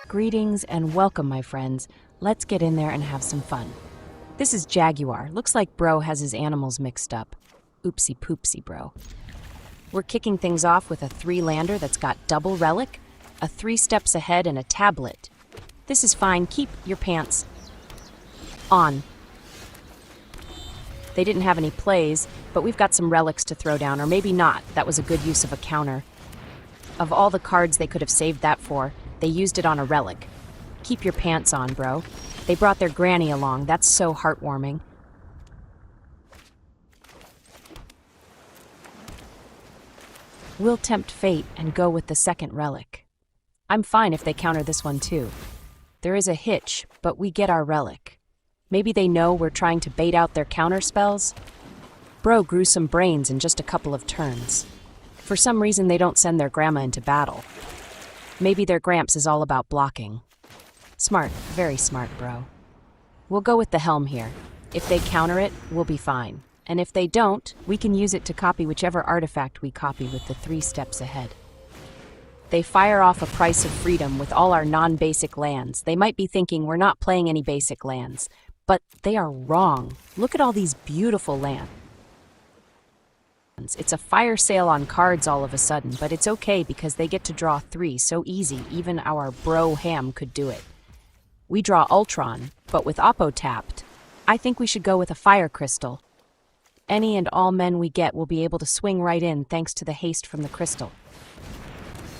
Greetings and welcome, my friends. Let's get in there and have some fun. This is Jaguar. Looks like bro has his animals mixed up. Oopsie poopsie, bro. We're kicking things off with a 3-lander that's got double relic, a 3 steps ahead, and a tablet. This is fine. Keep your pants on. They didn't have any plays, but we've got some relics to throw down, or maybe not. That was a good use of a counter. Of all the cards they could have saved that for, they used it on a relic. Keep your pants on, bro. They brought their granny along. That's so heartwarming. We'll tempt fate and go with the second relic. I'm fine if they counter this one too. There is a hitch, but we get our relic. Maybe they know we're trying to bait out their counter spells? Bro grew some brains in just a couple of turns. For some reason they don't send their grandma into battle. Maybe their gramps is all about blocking. Smart, very smart, bro. We'll go with the helm here. If they counter it, we'll be fine. And if they don't, we can use it to copy whichever artifact we copy with the 3 steps ahead. They fire off a price of freedom with all our non-basic lands. They might be thinking we're not playing any basic lands, but they are wrong. Look at all these beautiful lands. It's a fire sale on cards all of a sudden, but it's okay because they get to draw 3 so easy, even our bro ham could do it. We draw Ultron, but with Oppo tapped. I think we should go with a fire crystal. Any and all men we get will be able to swing right in thanks to the haste from the crystal.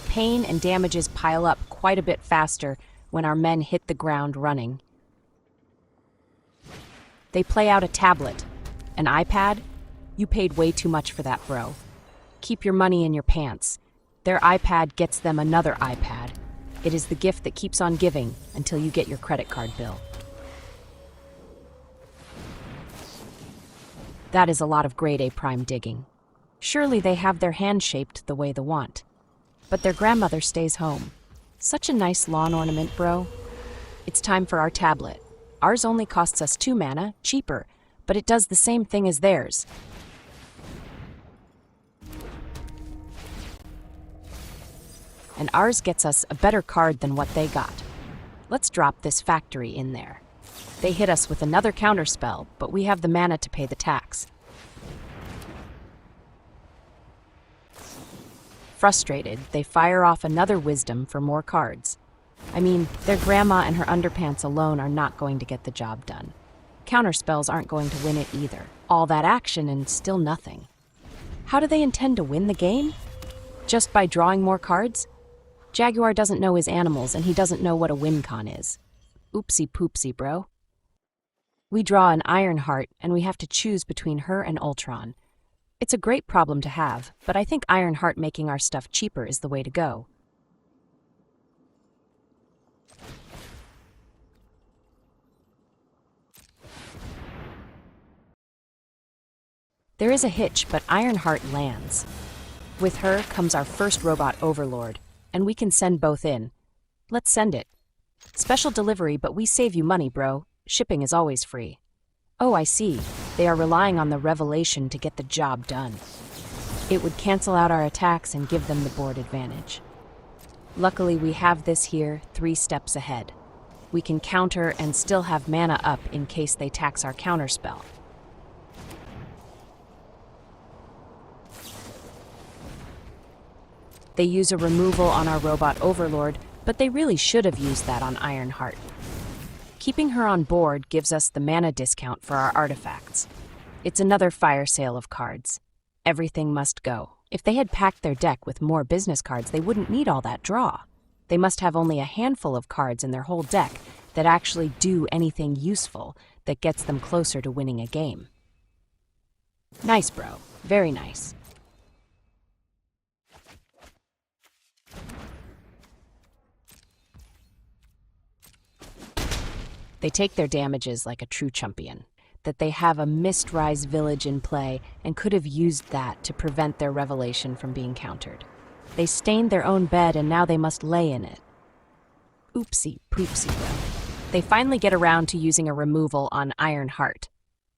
Pain and damages pile up quite a bit faster when our men hit the ground running. They play out a tablet. An iPad? You paid way too much for that, bro. Keep your money in your pants. Their iPad gets them another iPad. It is the gift that keeps on giving until you get your credit card bill. That is a lot of grade A prime digging. Surely they have their hand shaped the way they want. But their grandmother stays home. Such a nice lawn ornament, bro. It's time for our tablet. Ours only costs us 2 mana, cheaper, but it does the same thing as theirs. And ours gets us a better card than what they got. Let's drop this factory in there. They hit us with another counterspell, but we have the mana to pay the tax. Frustrated, they fire off another wisdom for more cards. I mean, their grandma and her underpants alone are not going to get the job done. Counterspells aren't going to win it either. All that action and still nothing. How do they intend to win the game? Just by drawing more cards? Jaguar doesn't know his animals, and he doesn't know what a win con is. Oopsie poopsie, bro. We draw an Ironheart, and we have to choose between her and Ultron. It's a great problem to have, but I think Ironheart making our stuff cheaper is the way to go. There is a hitch, but Ironheart lands. With her comes our first Robot Overlord, and we can send both in. Let's send it. Special delivery, but we save you money, bro. Shipping is always free. Oh, I see. They are relying on the revelation to get the job done. It would cancel out our attacks and give them the board advantage. Luckily, we have this here 3 steps ahead. We can counter and still have mana up in case they tax our counterspell. They use a removal on our Robot Overlord, but they really should have used that on Ironheart. Keeping her on board gives us the mana discount for our artifacts. It's another fire sale of cards. Everything must go. If they had packed their deck with more business cards, they wouldn't need all that draw. They must have only a handful of cards in their whole deck that actually do anything useful that gets them closer to winning a game. Nice, bro. Very nice. They take their damages like a true champion, that they have a Mistrise village in play and could have used that to prevent their revelation from being countered. They stained their own bed and now they must lay in it. Oopsie poopsie, bro. They finally get around to using a removal on Ironheart.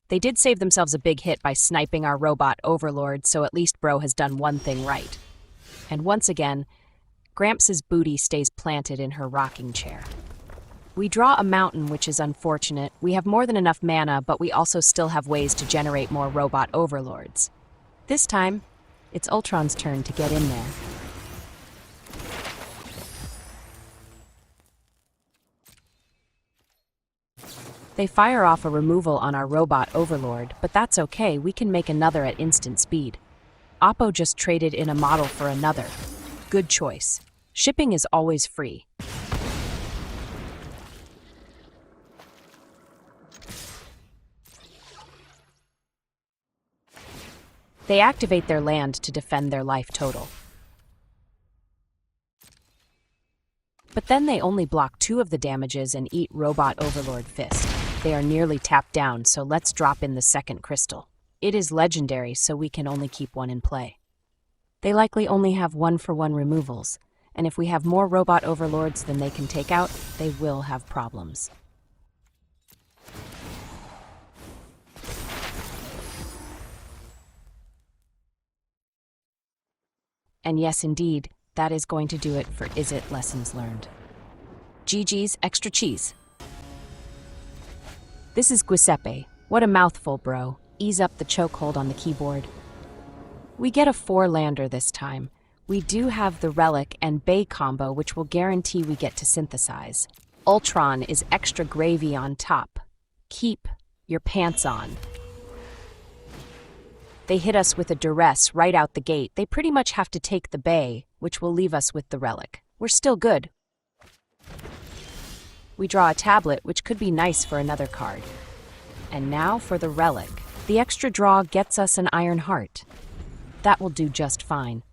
They did save themselves a big hit by sniping our Robot Overlord, so at least bro has done one thing right. And once again, Gramps' booty stays planted in her rocking chair. We draw a mountain, which is unfortunate. We have more than enough mana, but we also still have ways to generate more Robot Overlords. This time, it's Ultron's turn to get in there. They fire off a removal on our Robot Overlord, but that's okay, we can make another at instant speed. Oppo just traded in a model for another. Good choice. Shipping is always free. They activate their land to defend their life total. But then they only block 2 of the damages and eat Robot Overlord Fist. They are nearly tapped down, so let's drop in the second crystal. It is legendary, so we can only keep 1 in play. They likely only have 1-for-1 removals, and if we have more Robot Overlords than they can take out, they will have problems. And yes, indeed, that is going to do it for Izzet Lessons Learned. GG's extra cheese. This is Giuseppe. What a mouthful, bro. Ease up the chokehold on the keyboard. We get a 4-lander this time. We do have the Relic and Bay combo, which will guarantee we get to synthesize. Ultron is extra gravy on top. Keep your pants on. They hit us with a duress right out the gate. They pretty much have to take the Bay, which will leave us with the Relic. We're still good. We draw a tablet, which could be nice for another card. And now for the Relic. The extra draw gets us an Ironheart. That will do just fine.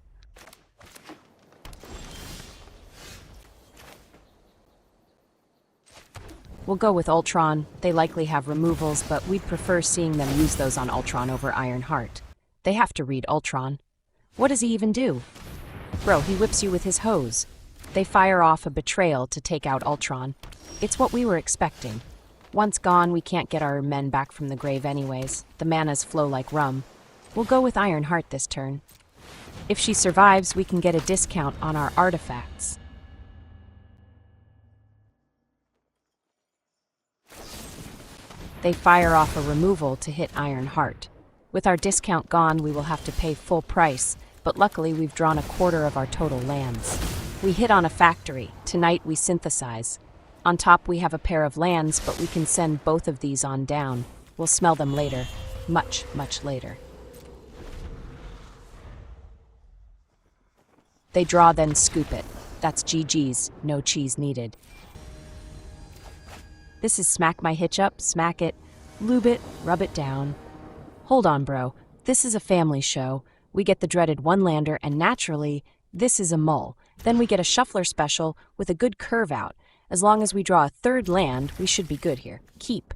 We'll go with Ultron. They likely have removals, but we'd prefer seeing them use those on Ultron over Ironheart. They have to read Ultron. What does he even do? Bro, he whips you with his hose. They fire off a betrayal to take out Ultron. It's what we were expecting. Once gone, we can't get our men back from the grave anyways. The manas flow like rum. We'll go with Ironheart this turn. If she survives, we can get a discount on our artifacts. They fire off a removal to hit Ironheart. With our discount gone, we will have to pay full price, but luckily we've drawn a quarter of our total lands. We hit on a factory. Tonight we synthesize. On top we have a pair of lands, but we can send both of these on down. We'll smell them later. Much, much later. They draw, then scoop it. That's GG's, no cheese needed. This is smack my hitch up, smack it, lube it, rub it down. Hold on, bro. This is a family show. We get the dreaded 1-lander, and naturally, this is a mull. Then we get a shuffler special with a good curve out. As long as we draw a 3rd land, we should be good here. Keep.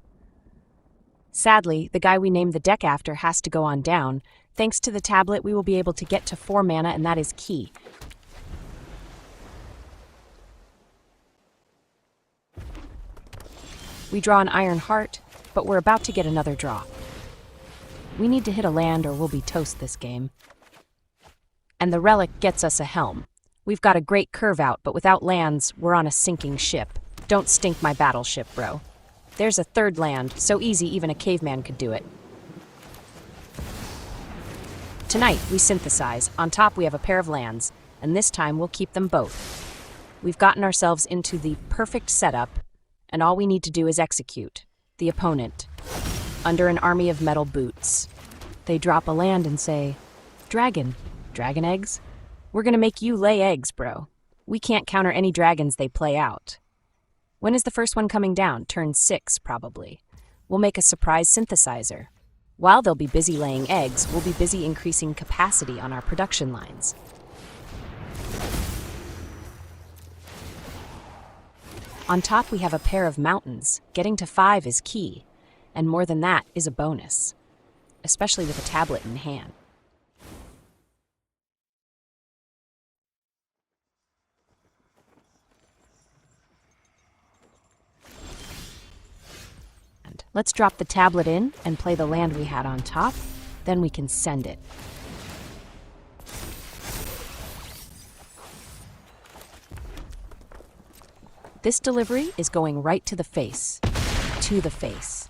Sadly, the guy we named the deck after has to go on down. Thanks to the tablet, we will be able to get to 4 mana, and that is key. We draw an Ironheart, but we're about to get another draw. We need to hit a land or we'll be toast this game. And the Relic gets us a Helm. We've got a great curve out, but without lands, we're on a sinking ship. Don't stink my battleship, bro. There's a 3rd land, so easy even a caveman could do it. Tonight, we synthesize. On top, we have a pair of lands, and this time we'll keep them both. We've gotten ourselves into the perfect setup, and all we need to do is execute. The opponent. Under an army of metal boots. They drop a land and say, Dragon. Dragon eggs? We're gonna make you lay eggs, bro. We can't counter any dragons they play out. When is the first one coming down? Turn 6, probably. We'll make a surprise synthesizer. While they'll be busy laying eggs, we'll be busy increasing capacity on our production lines. On top, we have a pair of mountains. Getting to 5 is key, and more than that is a bonus, especially with a tablet in hand. Let's drop the tablet in and play the land we had on top, then we can send it. This delivery is going right to the face. To the face.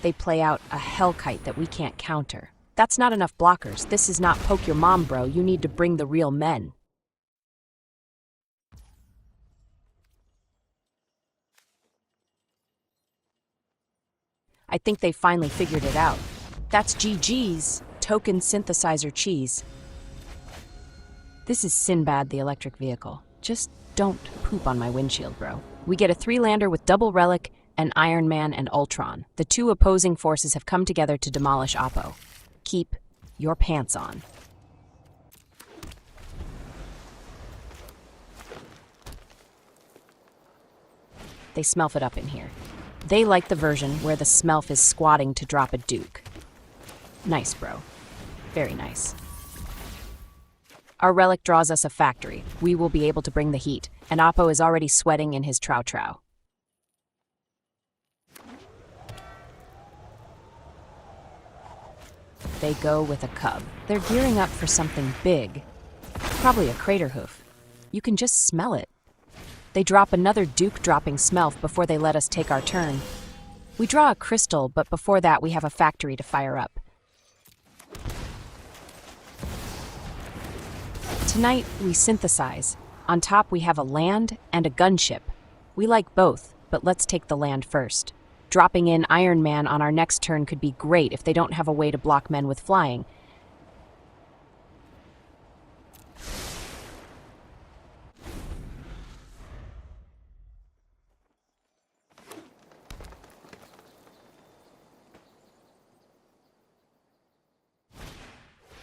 They play out a Hellkite that we can't counter. That's not enough blockers. This is not poke your mom, bro. You need to bring the real men. I think they finally figured it out. That's GG's, token synthesizer cheese. This is Sinbad the electric vehicle. Just don't poop on my windshield, bro. We get a 3-lander with double relic and Iron Man and Ultron. The two opposing forces have come together to demolish Oppo. Keep your pants on. They smurf it up in here. They like the version where the smurf is squatting to drop a duke. Nice, bro. Very nice. Our relic draws us a factory. We will be able to bring the heat, and Oppo is already sweating in his trow-trow. They go with a cub. They're gearing up for something big. Probably a crater hoof. You can just smell it. They drop another duke-dropping smurf before they let us take our turn. We draw a crystal, but before that we have a factory to fire up. Tonight, we synthesize. On top we have a land and a gunship. We like both, but let's take the land first. Dropping in Iron Man on our next turn could be great if they don't have a way to block men with flying.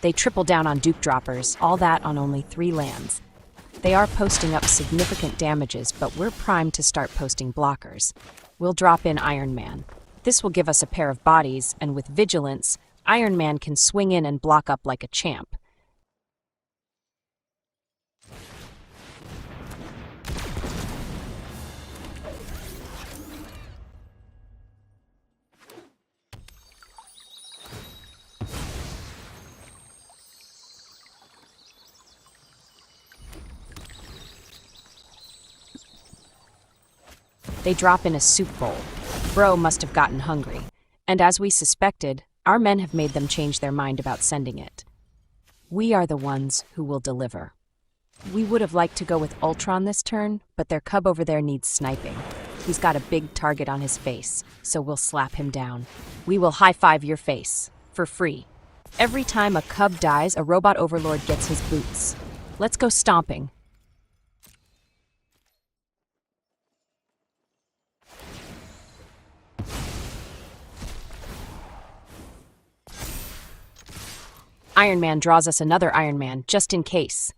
They triple down on Duke droppers, all that on only 3 lands. They are posting up significant damages, but we're primed to start posting blockers. We'll drop in Iron Man. This will give us a pair of bodies, and with Vigilance, Iron Man can swing in and block up like a champ. They drop in a soup bowl. Bro must have gotten hungry. And as we suspected, our men have made them change their mind about sending it. We are the ones who will deliver. We would have liked to go with Ultron this turn, but their cub over there needs sniping. He's got a big target on his face, so we'll slap him down. We will high-five your face, for free. Every time a cub dies, a Robot Overlord gets his boots. Let's go stomping. Iron Man draws us another Iron Man, just in case.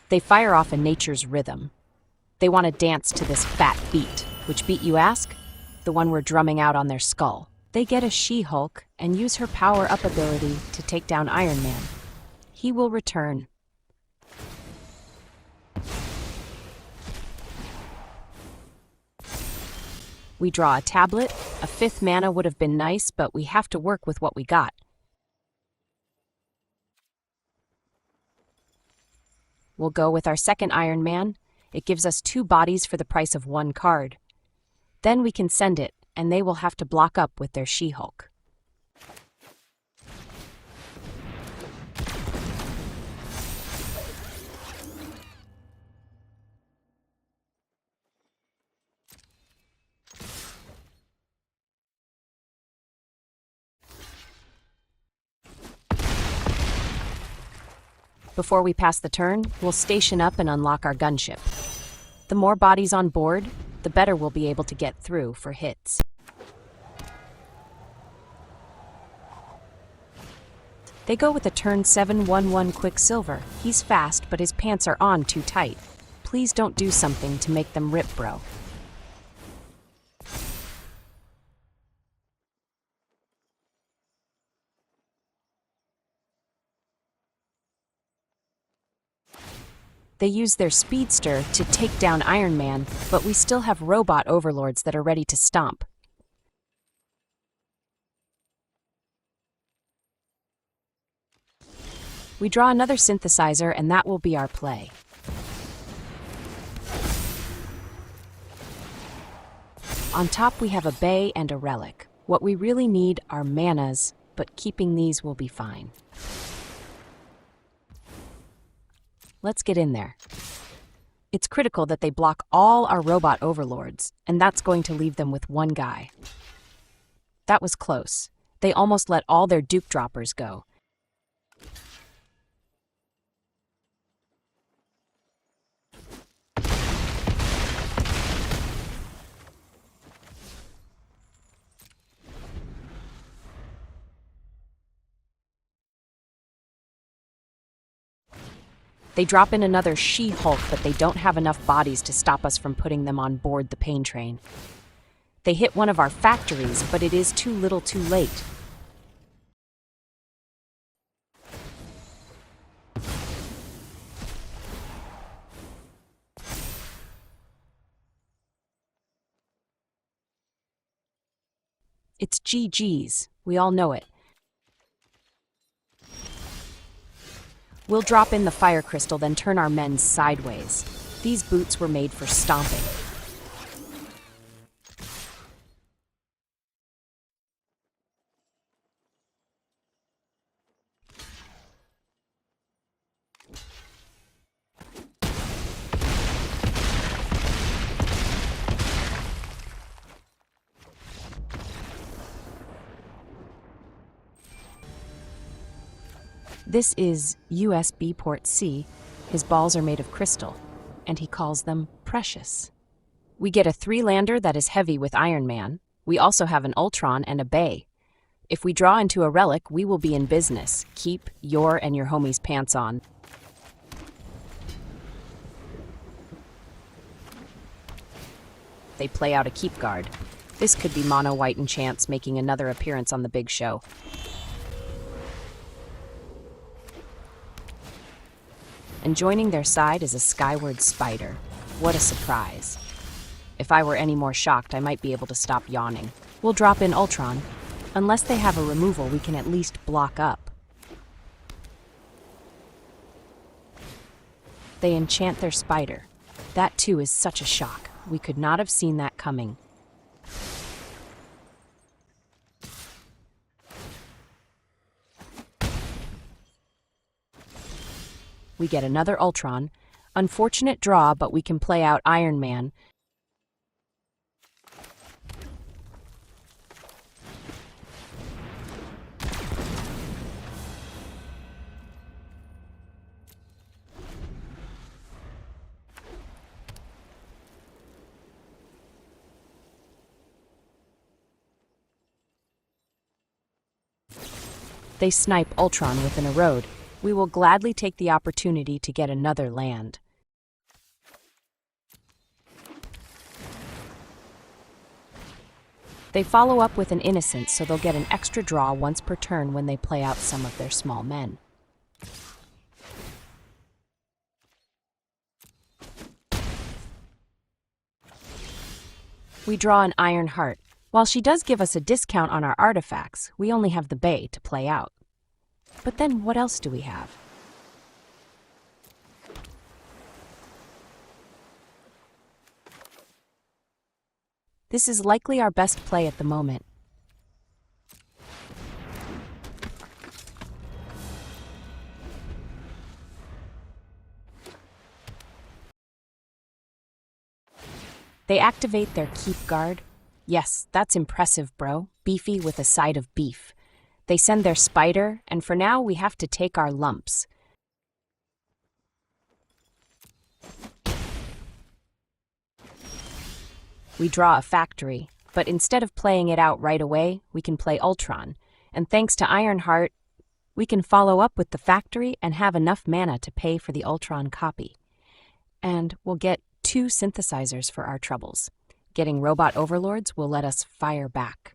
They fire off a nature's rhythm. They want to dance to this fat beat. Which beat, you ask? The one we're drumming out on their skull. They get a She-Hulk and use her power-up ability to take down Iron Man. He will return. We draw a tablet. A 5th mana would have been nice, but we have to work with what we got. We'll go with our second Iron Man. It gives us 2 bodies for the price of 1 card. Then we can send it, and they will have to block up with their She-Hulk. Before we pass the turn, we'll station up and unlock our gunship. The more bodies on board, the better we'll be able to get through for hits. They go with a turn 7 1/1 Quicksilver. He's fast, but his pants are on too tight. Please don't do something to make them rip, bro. They use their speedster to take down Iron Man, but we still have Robot Overlords that are ready to stomp. We draw another synthesizer, and that will be our play. On top we have a bay and a relic. What we really need are manas, but keeping these will be fine. Let's get in there. It's critical that they block all our Robot Overlords, and that's going to leave them with one guy. That was close. They almost let all their Duke Droppers go. They drop in another She-Hulk, but they don't have enough bodies to stop us from putting them on board the pain train. They hit one of our factories, but it is too little too late. It's GG's. We all know it. We'll drop in the fire crystal, then turn our men sideways. These boots were made for stomping. This is USB port C. His balls are made of crystal, and he calls them precious. We get a 3-lander that is heavy with Iron Man. We also have an Ultron and a Bay. If we draw into a relic, we will be in business. Keep your and your homies' pants on. They play out a keep guard. This could be Mono White and Chance making another appearance on the big show. And joining their side is a skyward spider. What a surprise. If I were any more shocked, I might be able to stop yawning. We'll drop in Ultron. Unless they have a removal, we can at least block up. They enchant their spider. That too is such a shock. We could not have seen that coming. We get another Ultron. Unfortunate draw, but we can play out Iron Man. They snipe Ultron within a road. We will gladly take the opportunity to get another land. They follow up with an Innocent, so they'll get an extra draw once per turn when they play out some of their small men. We draw an Ironheart. While she does give us a discount on our artifacts, we only have the Bay to play out. But then what else do we have? This is likely our best play at the moment. They activate their keep guard. Yes, that's impressive, bro. Beefy with a side of beef. They send their spider, and for now we have to take our lumps. We draw a factory, but instead of playing it out right away, we can play Ultron. And thanks to Ironheart, we can follow up with the factory and have enough mana to pay for the Ultron copy. And we'll get 2 synthesizers for our troubles. Getting Robot Overlords will let us fire back.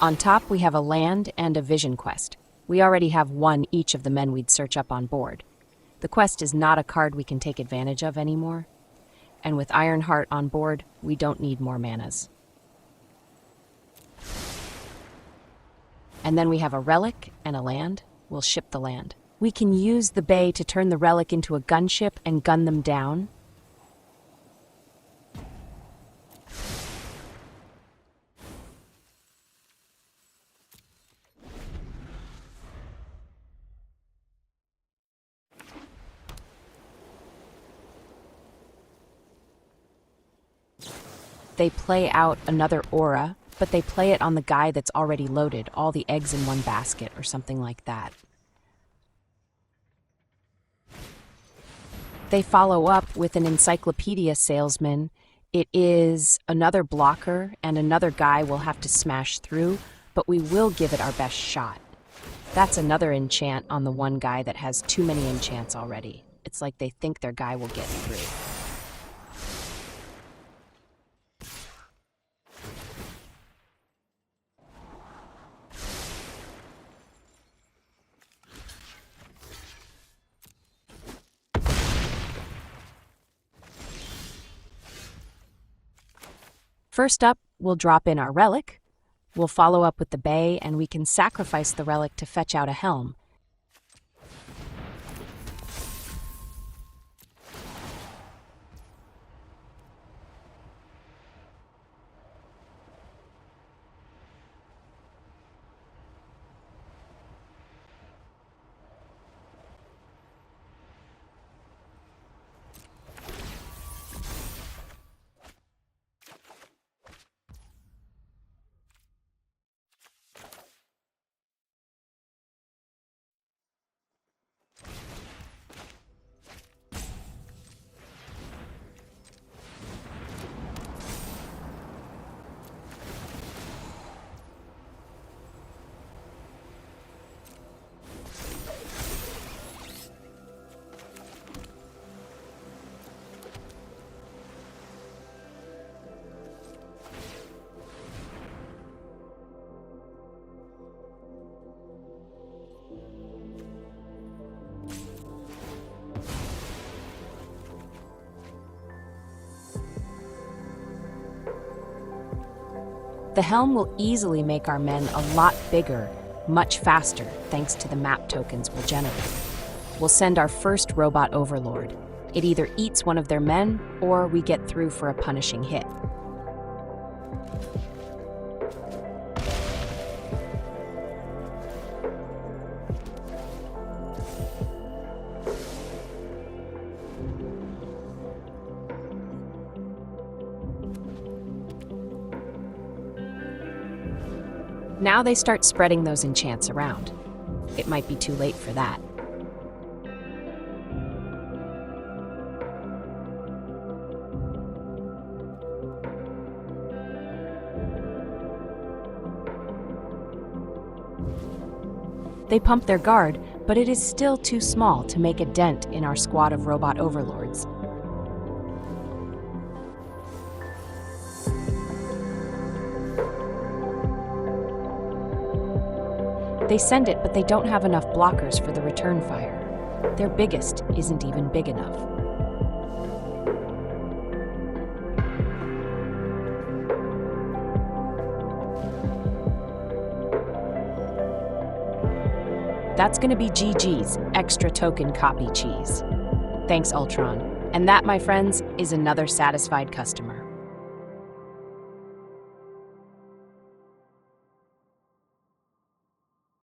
On top, we have a land and a vision quest. We already have one each of the men we'd search up on board. The quest is not a card we can take advantage of anymore. And with Ironheart on board, we don't need more manas. And then we have a relic and a land. We'll ship the land. We can use the bay to turn the relic into a gunship and gun them down. They play out another aura, but they play it on the guy that's already loaded, all the eggs in one basket or something like that. They follow up with an encyclopedia salesman. It is another blocker, and another guy we'll have to smash through, but we will give it our best shot. That's another enchant on the one guy that has too many enchants already. It's like they think their guy will get through. First up, we'll drop in our relic. We'll follow up with the bay, and we can sacrifice the relic to fetch out a helm. The helm will easily make our men a lot bigger, much faster, thanks to the map tokens we'll generate. We'll send our first Robot Overlord. It either eats one of their men, or we get through for a punishing hit. Now they start spreading those enchants around. It might be too late for that. They pump their guard, but it is still too small to make a dent in our squad of Robot Overlords. They send it, but they don't have enough blockers for the return fire. Their biggest isn't even big enough. That's gonna be GG's, extra token copy cheese. Thanks, Ultron. And that, my friends, is another satisfied customer.